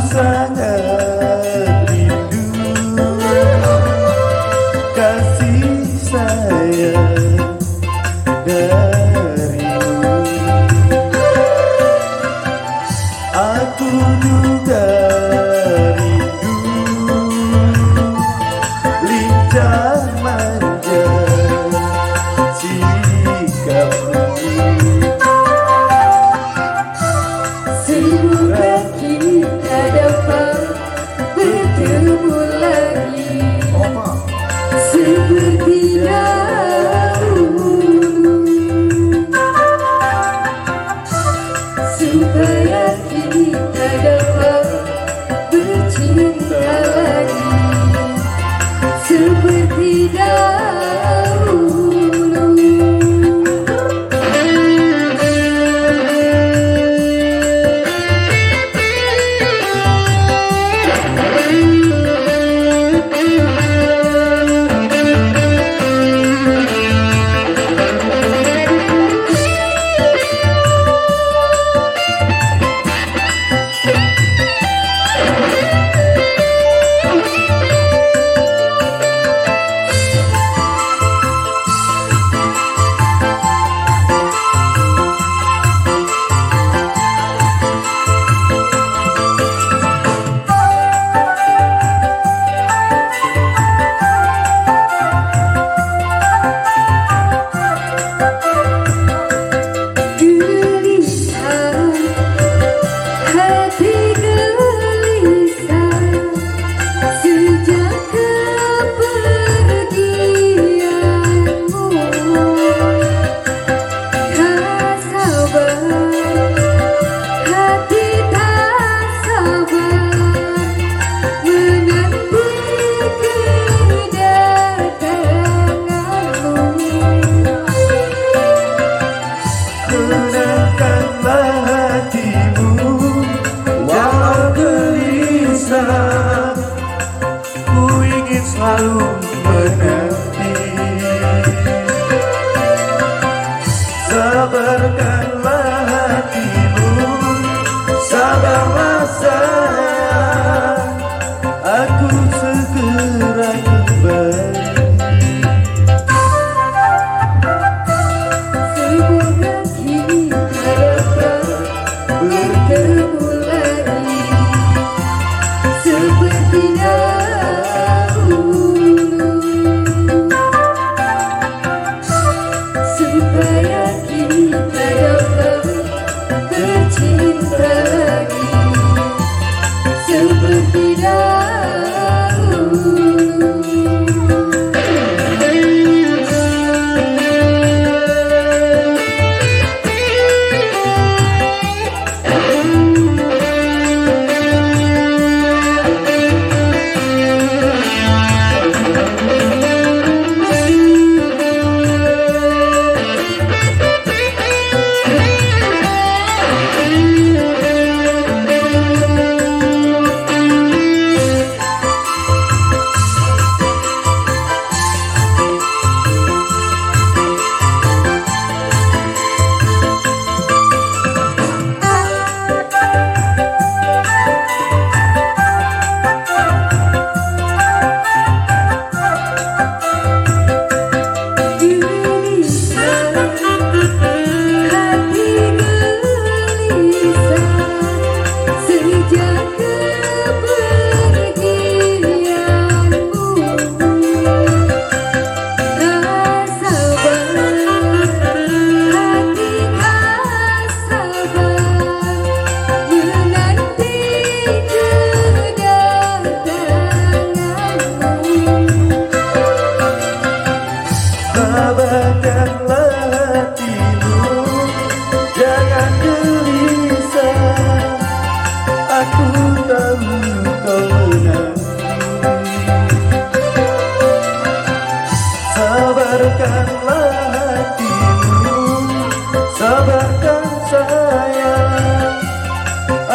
sangat rindu kasih sayang darimu. Aku juga rindu lincah manja sikapmu. Semoga kita dapat bertemu lagi seperti dahulu, supaya kita dapat bercinta lagi seperti dahulu.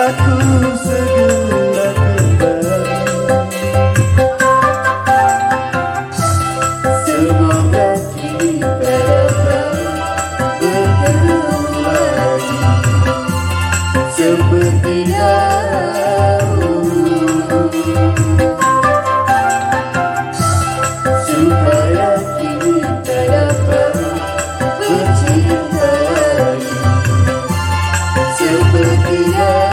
aku segera kembali. Semoga kita dapat bertemu lagi seperti dahulu, supaya kita dapat bercinta lagi seperti dahulu.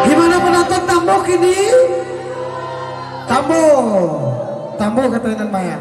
Gimana penonton Tambo kini? Tambo, Tambo katanya Maya.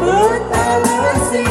Betala si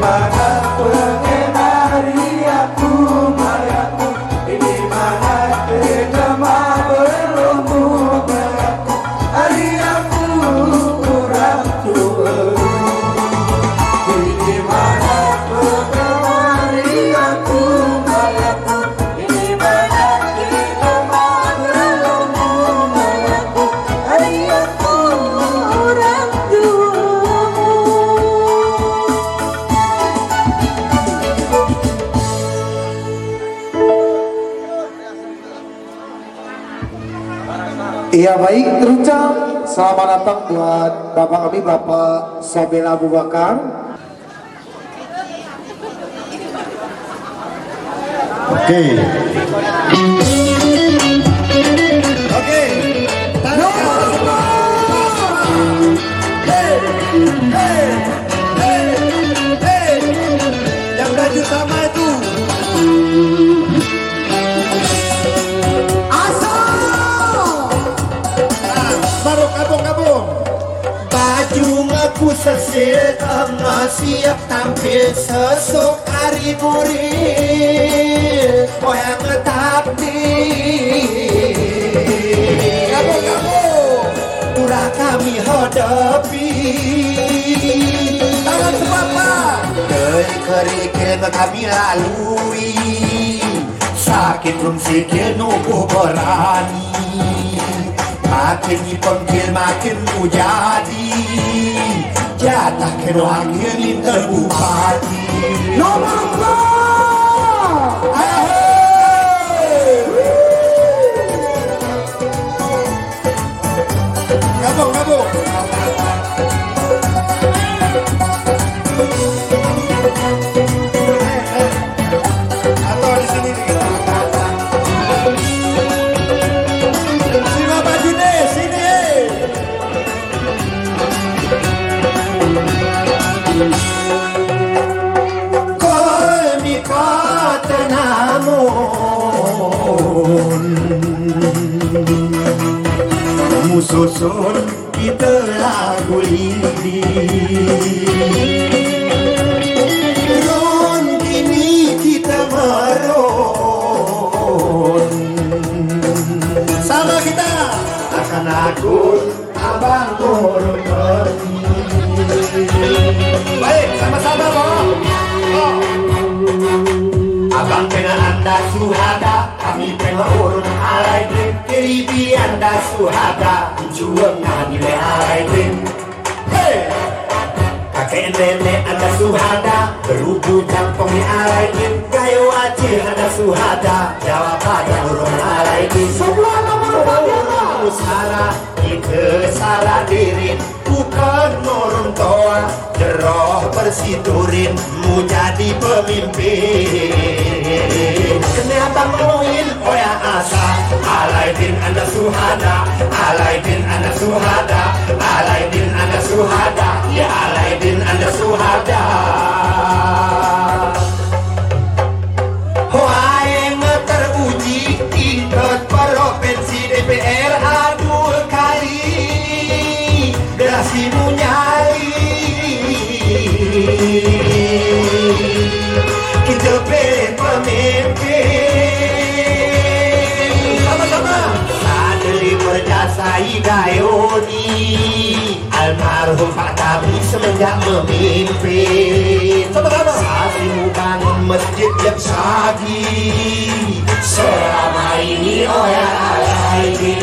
mana pengenari aku mayaku, ini mana kedama berumbu mayaku, hari aku kurang tua. Ini mana pengenari aku mayaku, ini mana kedama berumbu mayaku, hari aku kurang tua. Iya baik, terucap selamat datang buat Bapak kami, Bapak Sobel Abu Bakar. Oke. Oke. Yang baju sama itu. Baju ngaku sesil tengah siap tampil sesok hari murid Koyang ngetakdi Gabung Turah kami hadapi Tangan sepapak Kerikil kami lalui Sakit belum sikil nubuh berani Makin dipanggil makin ku jadi Jatah kena wakil minta bupati Nomor 4 Gabung Atau di sini nih Mususun kita lagu ini Ron kini kita meron Sama kita akan aku abang turun pergi Baik, sama-sama Abang kena anda suhada Kami kena urun alai drink Kiribi anda suhada Juang nilai alai drink Hey! Kakek nenek anda suhada Berubu campong ni alai drink Kayu wajib anda suhada Jawab pada urun alai drink Sebelah nomor salah kita salah diri Bukan orang tua Jeroh bersiturin Mu jadi pemimpin Kenapa muin oya asa Alaidin anda suhada Alaidin anda suhada Alaidin anda suhada Ya Alaidin anda suhada Hoaeng teruji tingkat provinsi DPR adu kali Gerasimu nyali Kita pilih pemimpin Sama-sama Sadeli berjasai gayoni Almarhum Pak Tabi semenjak memimpin Sama-sama Sasimu bangun masjid yang sagi Selama ini oya alaidin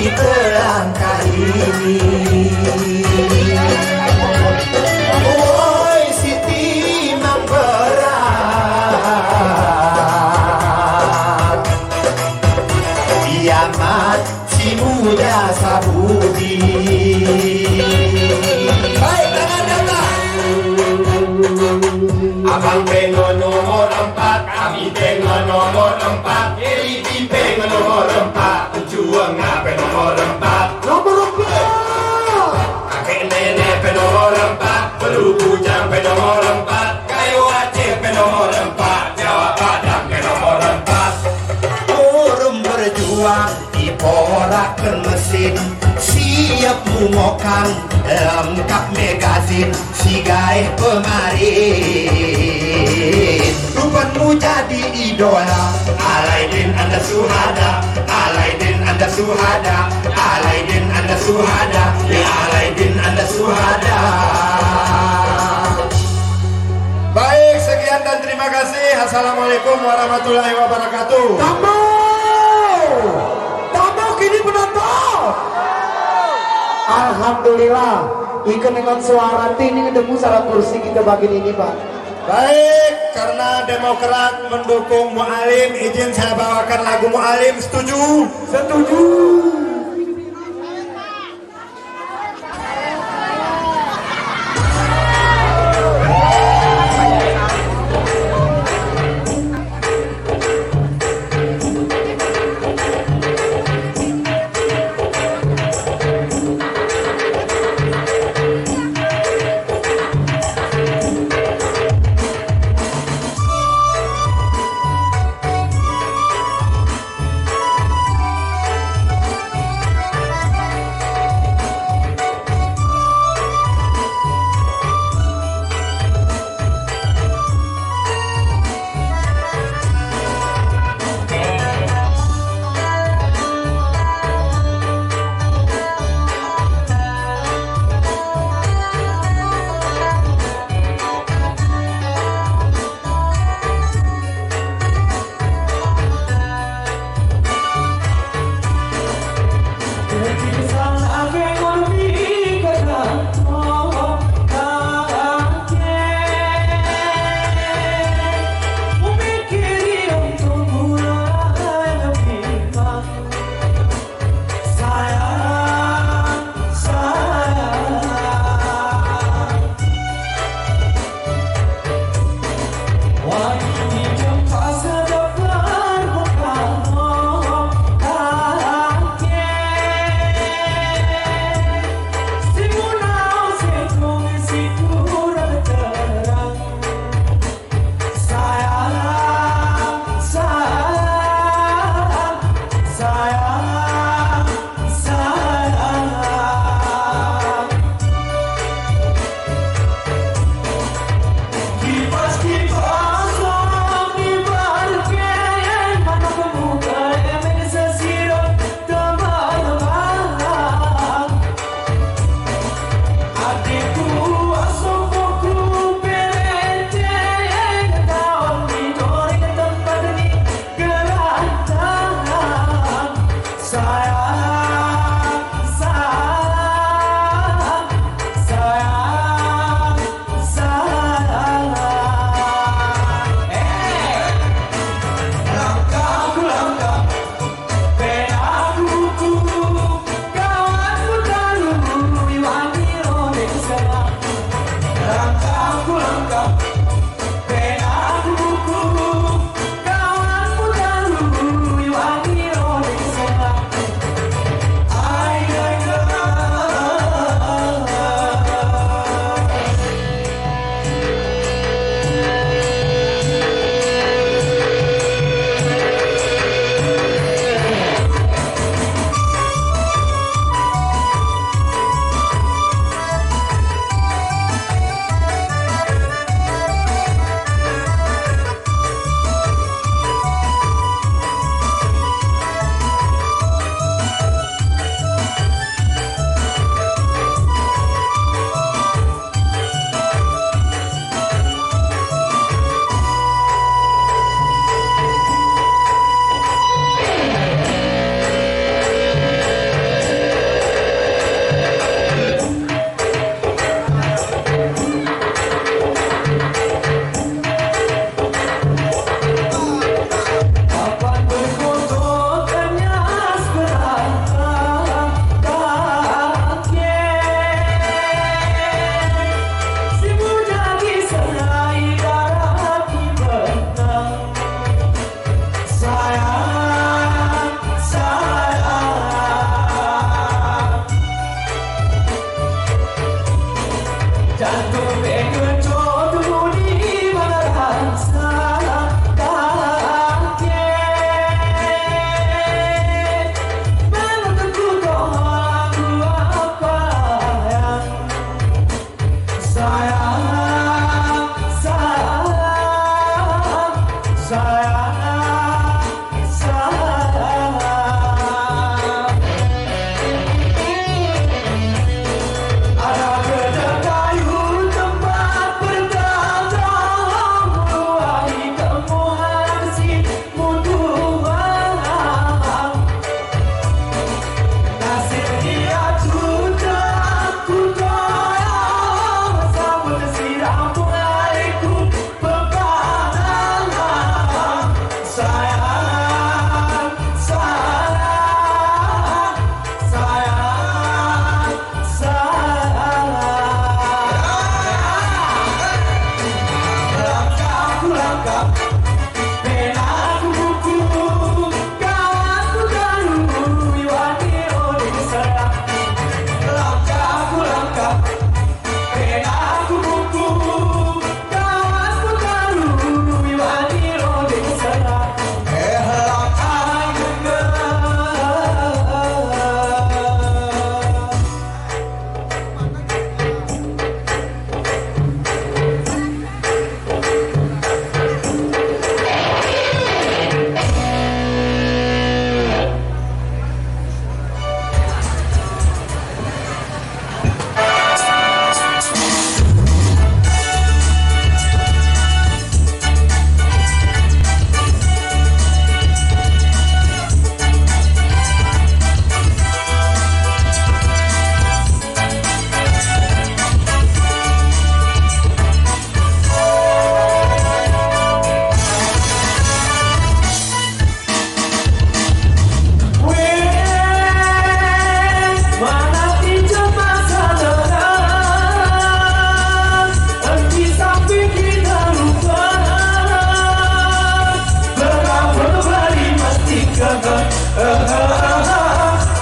kita langkah ini Oi Siti Mangberat kiamat si muda sabudi. Baik, tangan datang. Abang pengen nomor 4, kami pengen nomor 4, KDP pengen nomor 4, pejuang ngapain nomor 4. Nomor 4. Kakek nenek pengen nomor 4, perlu bujang pengen nomor 4, kayu Aceh pengen nomor 4, Jawa Padang pengen nomor 4. Urung berjuang di porakan mesin, siap mengokan lengkap magazin, sigai pemarin. Rupanmu jadi idola, Alaidin anda suhada, Alaidin anda suhada, Alaidin anda suhada, ya Alaidin anda suhada. Baik, sekian dan terima kasih. Assalamualaikum warahmatullahi wabarakatuh. Tamu kini penonton. Alhamdulillah, ikan dengan suara ini ketemu salah kursi kita bagian ini Pak. Baik, karena Demokrat mendukung Mu'alim, izin saya bawakan lagu Mu'alim. Setuju? Setuju.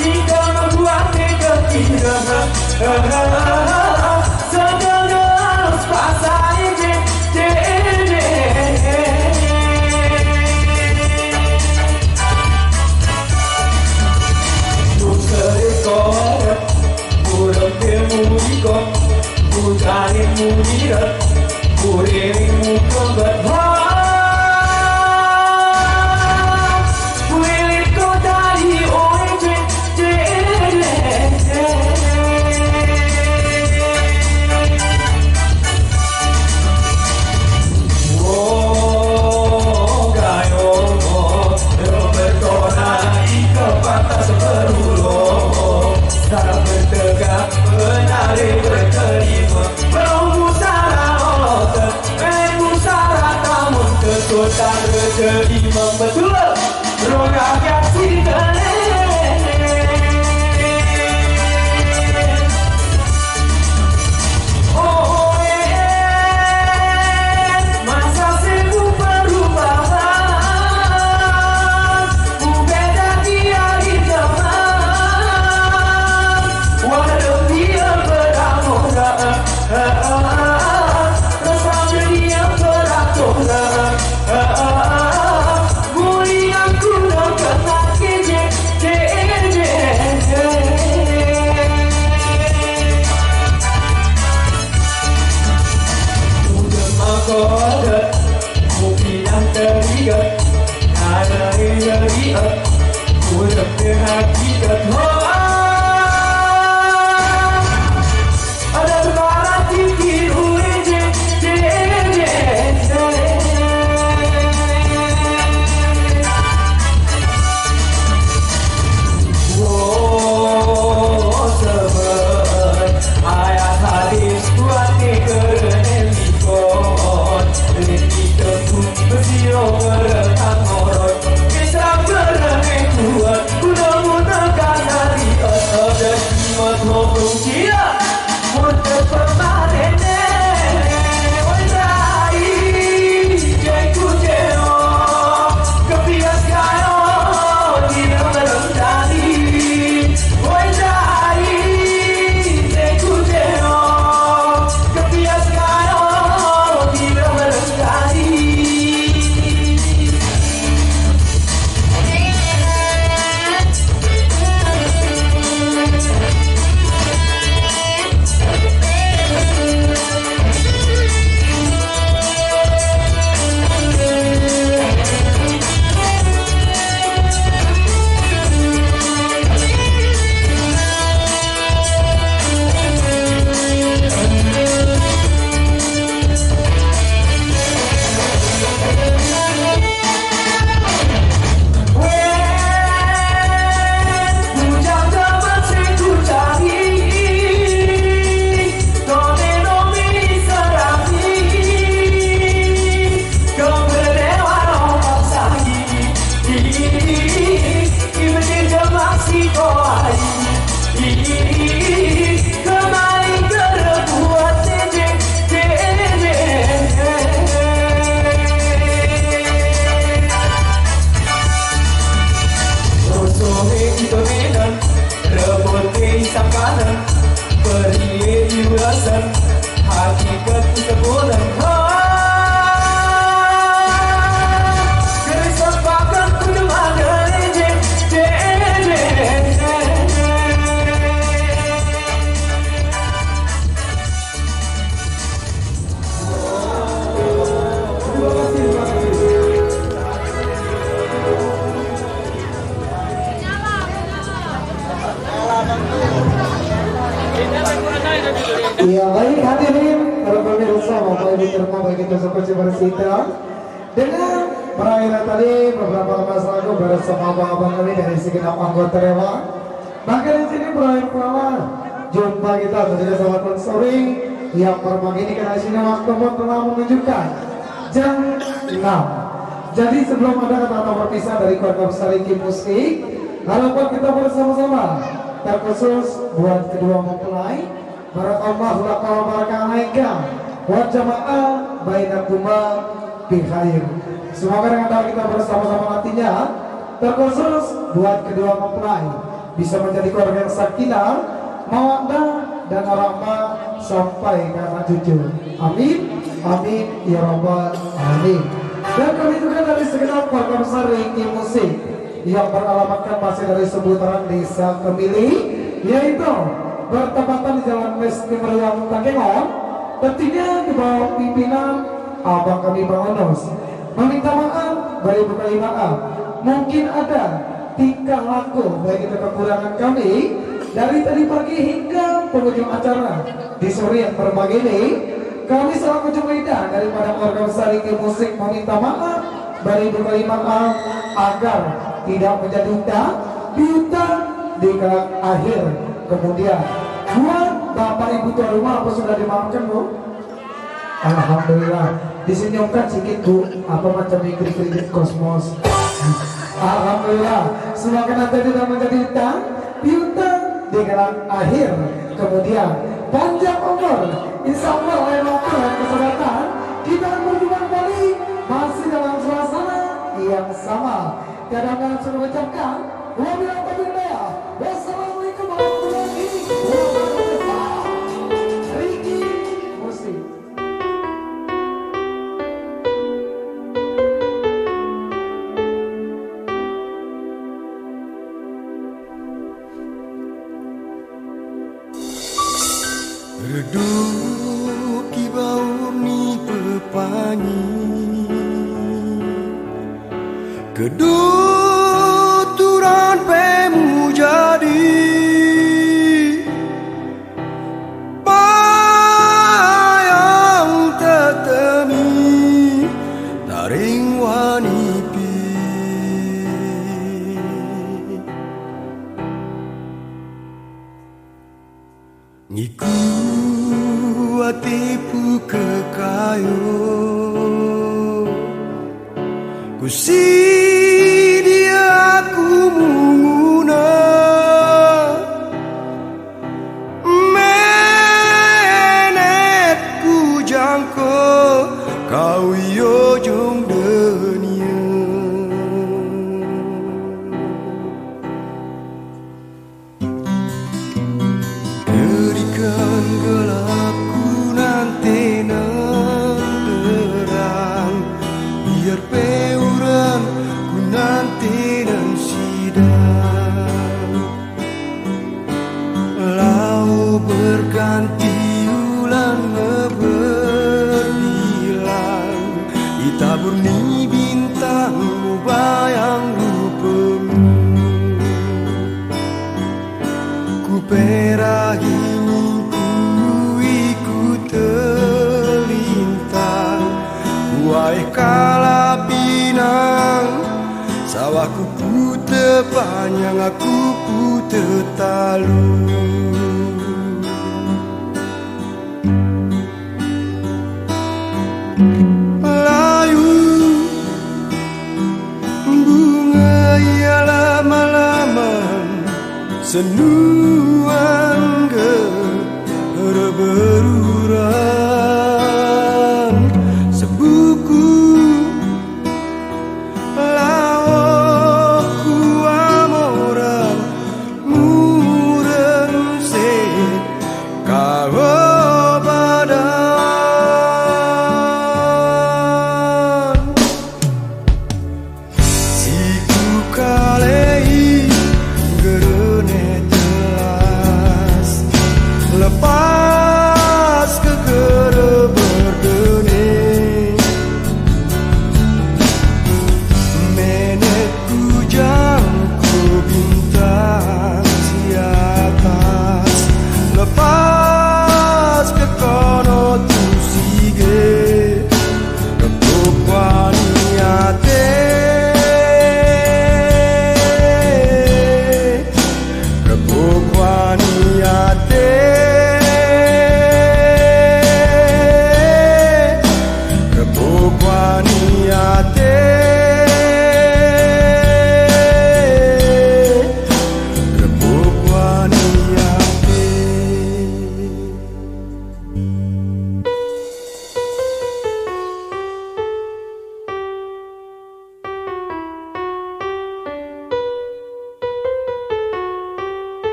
Jika membuatnya kekira segala harus pasai Bukanmu tidak, dirimu kebetulan Kuilit kau dari Oh, gayo, bertonai kepantas berulo Tak bertegak, menari berterima Kota terima betul Roga kasih masa sibuk perubahan Beda dia di zaman Walau dia beramoran Rasanya dia beraturan Muliaku no kena keje Udah makodat Mungkin yang terikat Ada yang lihat Udah terhakikat Ada suara tinggi Iya baik hadirin para pemirsa Bapak Ibu terima baik itu seperti bersita dengan perairan tadi beberapa lepas lagu bersama abang-abang kami dari segenap anggota Rewa. Maka di sini berakhir pula jumpa kita sudah sama sponsoring yang permang ini karena sini waktu telah menunjukkan jam 6. Jadi sebelum ada kata-kata berpisah dari keluarga besar Iki Musik, harapan kita bersama-sama terkhusus buat kedua mempelai. Barakallahu laka wa baraka alaika wa jama'a bainakuma bi khair. Semoga dengan doa kita bersama-sama nantinya terkhusus buat kedua mempelai bisa menjadi keluarga yang sakinah, mawaddah dan warahmah sampai ke anak cucu. Amin, amin ya rabbal alamin. Dan kami juga dari segenap keluarga besar Ringgi Musik yang beralamatkan masih dari seputaran Desa Kemili, yaitu bertepatan di Jalan Mesti Meriam Takengon, tentunya di bawah pimpinan abang kami Bang Onus. Meminta maaf, beri berkali maaf. Mungkin ada tingkah laku baik itu kekurangan kami dari tadi pagi hingga penghujung acara di sore yang berbagai ini. Kami selaku Jumaida daripada keluarga besar Ringgi Musik meminta maaf, beri berkali maaf agar tidak menjadi piutang di kelak akhir. Kemudian buat bapak ibu tuan rumah apa sudah dimaafkan Bu? Alhamdulillah. Disenyumkan sedikit Bu, apa macam kredit kosmos. Alhamdulillah. Semoga nanti tidak menjadi piutang di kelak akhir. Kemudian panjang umur, insya Allah oleh waktu dan kesempatan kita berjumpa kembali masih dalam suasana yang sama. Kadang-kadang sudah mengucapkan wabillahi taufiq wal hidayah. Wassalamualaikum warahmatullahi wabarakatuh. Ringgi Musik. Redup di bau ni pepangi keduturan pemu jadi bayang tetemi taring wanipi ngiku hatiku kekayo kusi dia aku menguna menet ku jangko kau yo jong dunia berikan gelapku nanti terang biar peuran ku nanti dan sidang lau berganti ulang berbilang ditabur ni bintang bayang rupamu ku perahi minggu ikut terlintang kuai kala pinang sawahku putih panjang aku putih talu layu bunga ia lama-lama senuang beruran sebuku laoku amoran mureng se kau badan siku kalei gerene telas lepas ke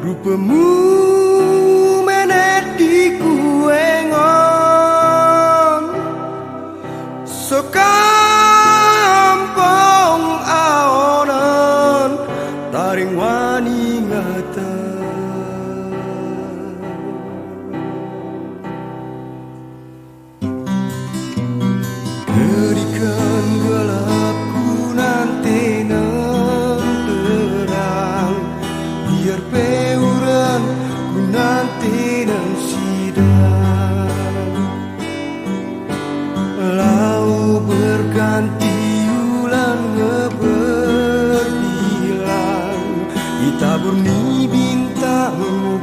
Rupamu menet di kuengon sekampung aonan taring wani ngata berikan gelapku nanti terang biar peuran ku nanti dan sidang lau berganti ulang ngeberbilang ditabur ni bintang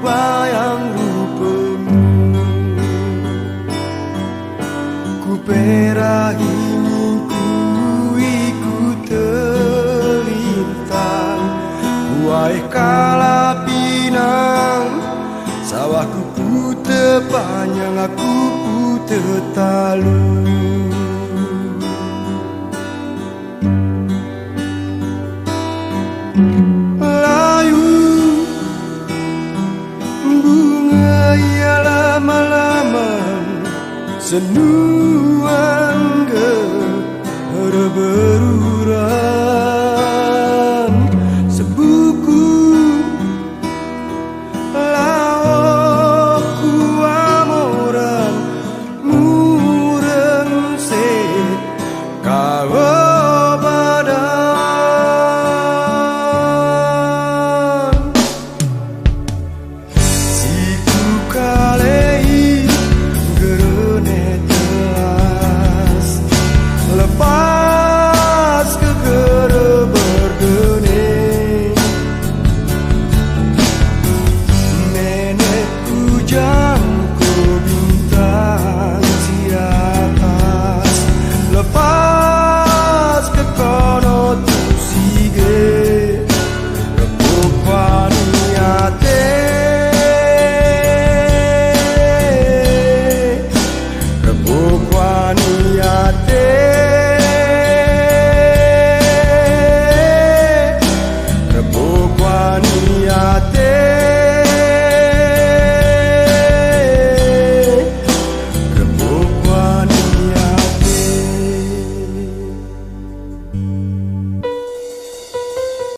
bayang rupamu ku perahi mingku ikut terlintang kuai kala pinang sawahku pute panjang aku pute talu layu bunga ialah malaman senuan beruran sebuku laoku amoran mureng se kau badan siku kalei gerone telas lepas ke gere berdene nenek kujang ku bintang si atas lepas ke kono tu sige repuk niate repuk niate